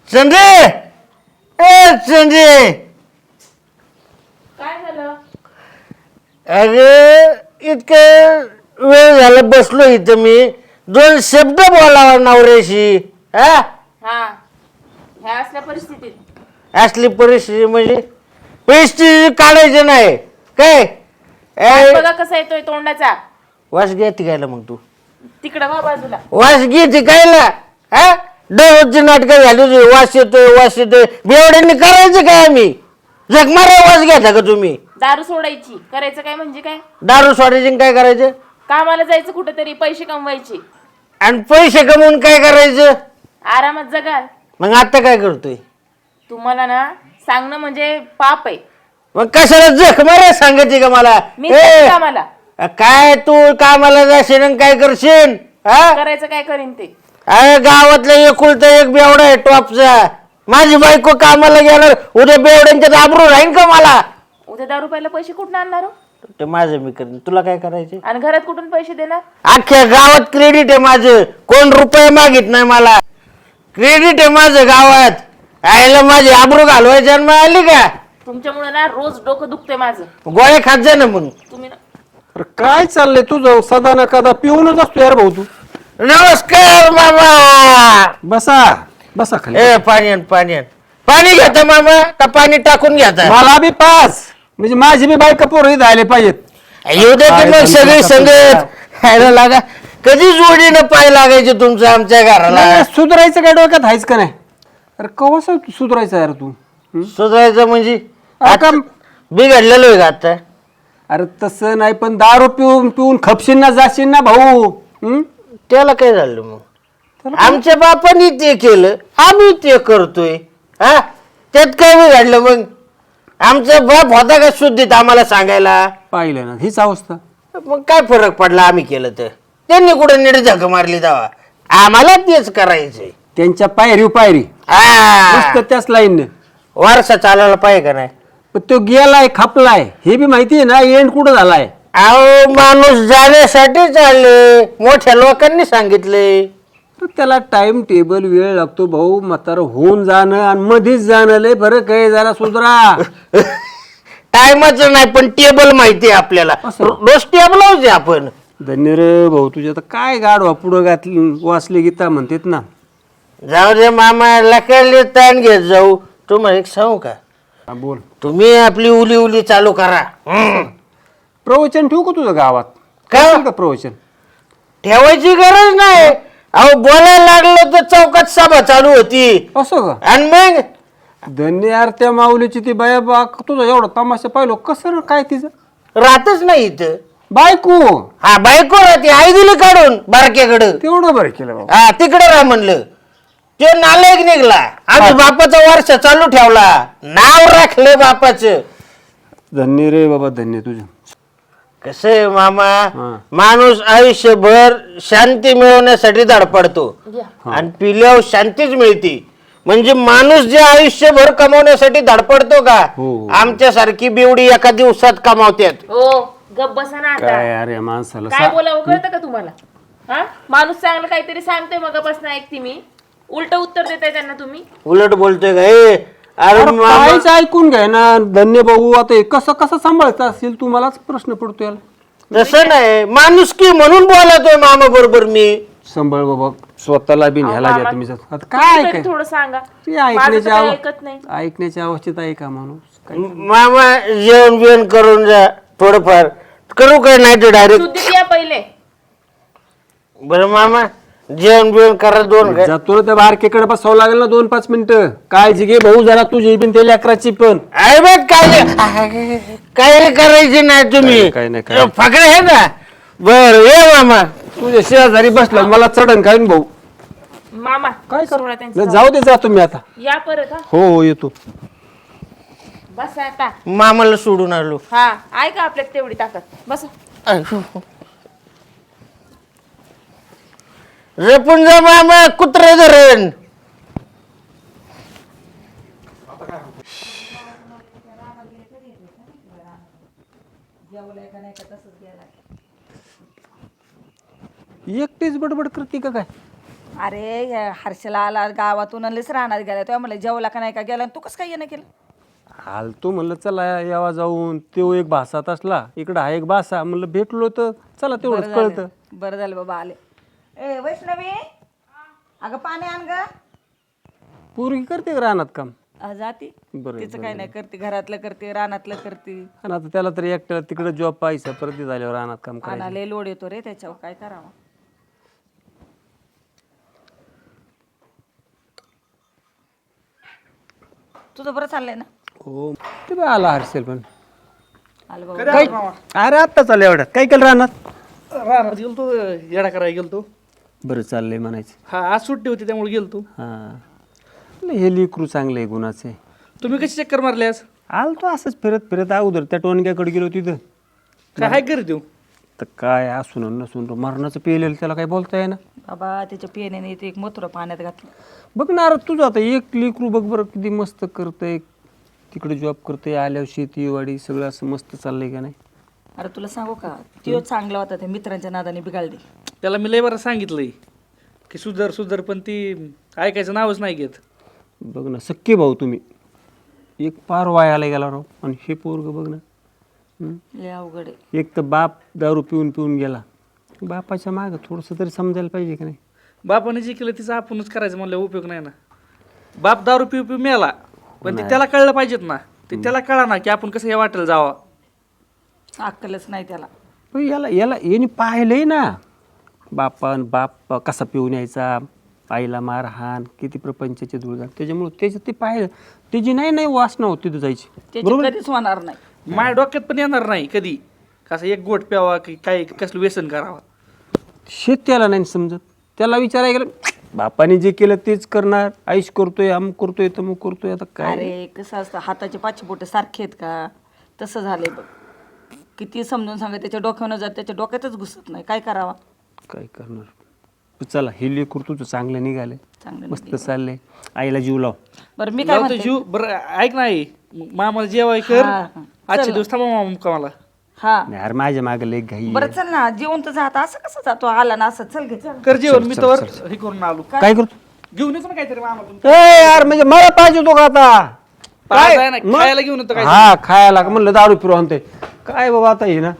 संजय संजय काय झालं? अरे इतकं वेळ झाला बसलो इथं मी दोन शब्द बोलावा नवऱ्याशी हा हा, ह्या असल्या परिस्थितीत असली परिस्थिती म्हणजे परिस्थिती काढायची नाही काय हात बघा कसा येतोय तोंडाचा. वास घ्या तिघायला मग तू तिकडं वा बाजूला. वास घे तिघायला हा दररोजची नाटकं झाली तुझी वास येतोय बेवड्यांनी करायचं काय आम्ही जगमारा वास घ्यायचा का तुम्ही दारू सोडायची, करायचं काय म्हणजे काय? दारू सोडायची आणि काय करायचं कामाला जायचं कुठेतरी, पैसे कमवायचे, आणि पैसे कमवून काय करायचं आरामात जगाल. मग आता काय करतोय तुम्हाला ना सांगणं म्हणजे पाप आहे. मग कशाला जख मारा सांगायची का मला मी जाते कामाला. काय तू कामाला जाशील आणि काय करशील हा करायचं काय करीन ते. अरे गावातला एकुलता एक बेवडा आहे टॉपचा माझी बायको कामाला गेणार उद्या बेवड्यांच्यात आबरू राहीन का मला उद्या दारू प्यायला पैसे कुठून आणणार हो? ते माझं मी करेन तुला काय करायचे आणि घरात कुठून पैसे देणार? अख्ख्या गावात क्रेडिट आहे माझं कोण रुपये मागित नाही मला क्रेडिट आहे माझं गावात आईला माझी आबरू घालवायची जन्म आली का तुमच्यामुळे ना रोज डोकं दुखतंय माझं. गोळ्या खात जा ना मग तुम्ही ना अरे काय चाललंय तुझं सदा ना कदा पिऊनच असतो यार भाऊ तू. नमस्कार मामा बसा बसा खाली. ए पाणी घेता मामा का पाणी टाकून घेता मला बी पास म्हणजे माझी बी बायका पोरं इथं आले पाहिजेत. येऊ दे की मग सगळी संगत खायला लागा कधी जोडीनं पाय लागायचे तुमचं आमच्या घराला नाही, सुधारायचं काय डोक्यात आहेच का नाही? अरे कवा सुधारायचं यार तू? सुधारायचं म्हणजे आता बिघडलेलो आहे का आता अरे तसं नाही पण दारू पिऊन पिऊन खपशील ना जाशील ना भाऊ. त्याला काय झालं मग आमच्या बापानी ते केलं आम्ही ते करतोय हा त्यात काय बिघडलं मग आमचा बाप होता का शुद्धीत आम्हाला सांगायला पाहिलं ना हीच अवस्था. मग काय फरक पडला आम्ही केलं तर त्यांनी कुठे नीट झक मारली तेव्हा आम्हाला तेच करायचंय त्यांच्या पायरी हा मस्त त्याच लाईन. वारसा चालायला पाहिजे का नाही पण तो गेलाय खपलाय हे बी माहिती आहे ना एंड कुठं झालाय. अहो माणूस जाण्यासाठी चालले मोठ्या लोकांनी सांगितले तर त्याला टाइम टेबल वेळ लागतो भाऊ. म्हातारं होऊन जाणं आणि मध्येच जाणं लय फरक आहे. जरा सुधरा. टायमाचं नाही पण टेबल माहिती आहे आपल्याला असं? रोज टेबल होते आपण धन्य रे भाऊ तुझ्या तर काय गाडवा पुढं घातली वाचले गीता म्हणतात ना. जाऊ दे मामा लकडले ताण घेत जाऊ तुम्हाला एक सांगू का हा, बोल. तुम्ही आपली उली चालू करा प्रवचन ठेवू का तुझं गावात? काय? ठेवू का प्रवचन? ठेवायची गरज नाही अहो बोलायला लागलं तर चौकात सभा चालू होती असं का? आणि मग धन्य यार त्या माऊलीची ती बाया बा तुझा एवढा तमाशा पाहिलो कसं रे काय तिचं राहतच नाही इथं बायको हा बायको राहते आई दिली काढून बारक्याकडं तेवढं बरं केलं बाबा. हा तिकडे राह म्हणलं तो नालायक निघला आम्ही बापाचा वर्ष चालू ठेवला नाव राखले बापाचं धन्य रे बाबा धन्य तुझं. कसं आहे मामा हा. माणूस आयुष्यभर शांती मिळवण्यासाठी धडपडतो घ्या. आणि पिल्यावर शांतीच मिळते म्हणजे माणूस जे आयुष्यभर कमवण्यासाठी धडपडतो का हो. आमच्यासारखी बिवडी एका दिवसात कमावतात हो गप बसा ना आता. काय अरे माणसाला काय बोलावं कळतं का तुम्हाला? हा माणूस चांगलं काहीतरी सांगतोय मग बसना ऐकते मी. उलट उत्तर देताय त्यांना तुम्ही. उलट बोलतोय का अरे अरे मामा काहीच ऐकून घ्याय ना धन्य भाऊ. आता हे कसं सांभाळायचं असेल तुम्हालाच प्रश्न पडतो याला. तसं नाही माणूस की म्हणून बोलतोय मामा बरोबर मी सांभाळ बाबा स्वतःला बी न्यायला मामा, द्या तुम्ही जात. आता काय तुम्ही तरी काय थोडं सांगा. ते माझं तर ऐकण्याच्या काही ऐकत नाही. ऐकण्याच्या अवस्थेत आहे का माणूस काय? मामा जेवण बिवण करून जा थोडंफार करू काय नाही तर डायरेक्ट शुद्धीत या पहिले. बरं मामा जेवण बिवण करा दोन काय जातो ना त्या बारकेकडे बसावं लागेल ना 2-5 मिनिटं. काळजी घे भाऊ जरा तुझी पण ते लेकराची पण. अरे बघ काय करायचे नाही तुम्ही काय नाही, काय नाही. फकडे आहे ना बर ये मामा तुझ्या शेजारी बसला मला चढण काय भाऊ. मामा काय सोडा त्यांचं. जाऊ दे जा तुम्ही आता. या परत हा. हो येतो. बसा आता. मामाला सोडून आलो हा ऐका आपल्यात तेवढी ताकद. बसा. जपून जा मामा कुत्रे धरण एकटीच बडबड करते का काय? अरे या हर्षला आला गावातून आणलेच राहणार गेला तेव्हा म्हणलं जेवला का नाही का गेला तू कसं काय येणं केलं आलतो म्हणलं चला यावा जाऊन तो एक भासात असला इकडं हा एक भासा म्हणलं भेटलो तर चला तेवढंच कळतं. बरं झालं बाबा आले ए वैष्णवी अगं पाणी आण ग पोरगी करते का रानात काम? जाती बरं, तिचं काय नाही करते घरातलं करते रानातलं करते आणि आता त्याला तरी एकट्याला तिकडे जॉब पाहिजे परत झाल्यावर रानात काम करायचं. आणाले लोड येतो रे त्याच्यावर काय करावं तुझं बरं चाललंय ना हो ते बी आला हर्षल पण आलं बाबा काय अरे आत्ता चाललं एवढ्यात काय केलं रानात? रानात गेलतो येडा करायला गेलतो. बरं चाललंय म्हणायचं. हा आज सुट्टी होती त्यामुळे गेलतो. हां हे लिकरू चांगलं आहे गुणाचे. तुम्ही कशी चक्कर मारली आज? आलतो असंच फिरत फिरत अगोदर त्या टोनक्याकडे गेलो तिथं. काय हाय घरी देऊ? तर काय असून नसून मरणाचं पेलेलं त्याला काय बोलता येईना. बाबा त्याच्या पिण्याने ते एक मथुरा पाण्यात घातलं बघ ना अरे तुझं आता एक लेकरू बघ बरं किती मस्त करतंय तिकडे जॉब करतंय आल्यावर शेती वाडी सगळं असं मस्त चाललंय का नाही. अरे तुला सांगू का तो चांगला होता त्या मित्रांच्या नादाने बिघाडली त्याला मी लय बरं सांगितलंय की सुधर सुधर पण ती ऐकायचं नावच नाही घेत. बघ ना सख्खे भाऊ तुम्ही एक पार वायाला गेला राव आणि हे पोरग बघ ना. लय अवघड आहे एक तर बाप दारू पिऊन पिऊन गेला बापाच्या मागं थोडंसं तरी समजायला पाहिजे का नाही. बापाने जे केलं तिचं आपणच करायचं म्हणलं उपयोग नाही ना. बाप दारू पिऊ पिऊ मेला पण ते त्याला कळलं पाहिजेत ना. ते त्याला कळा ना की आपण कसं या वाटेल जावा. अक्कलच नाही त्याला पण याला याला याने पाहिलंय ना बाप कसा पिऊन यायचा आईला मारहाण किती प्रपंचाचे धुळधाण त्याच्यामुळे त्याच्यात ते पाहिलं त्याची नाही वासना होती तिथं जायची. त्याची कधीच होणार नाही माझ्या डोक्यात पण येणार नाही कधी कसं एक गोट प्यावा की काय कसलं व्यसन करावा. शेत त्याला नाही समजत. त्याला विचारायला गेलं बापाने जे केलं तेच करणार आईश करतोय अमुक करतोय तमुक करतोय आता काय. अरे कसं असतं हाताचे पाचशे बोट सारखे आहेत का तसं झालंय बघ किती समजून सांगा त्याच्या डोक्यानं जात त्याच्या डोक्यातच घुसत नाही काय करावा. काय करणार चला हे लेकरू तुझं चांगलं निघाले चांगलं मस्त चाललंय आईला जीव लाव. बरं मी काय लावतो म्हणते जीव बरं ऐक नाही मामाला जेवाय कर हा, हा. आजच्या दिवस थांबा मामा मुक्कामाला. हा नाही अरे माझ्या मागे लय घाई बरं चल ना जेवण तर जात असं कसं जातो आला ना असं चल घे चल कर जेवण मी तर हे करून आलो. काय करतो घेऊन येतो ना काहीतरी मामा तुमचं. ए यार म्हणजे मला पाहिजे होतो का आता पाहायला नाही, खायला घेऊन येतो काय. हा खायला म्हणलं दारू पिरू आणते काय बाबा आता हे ना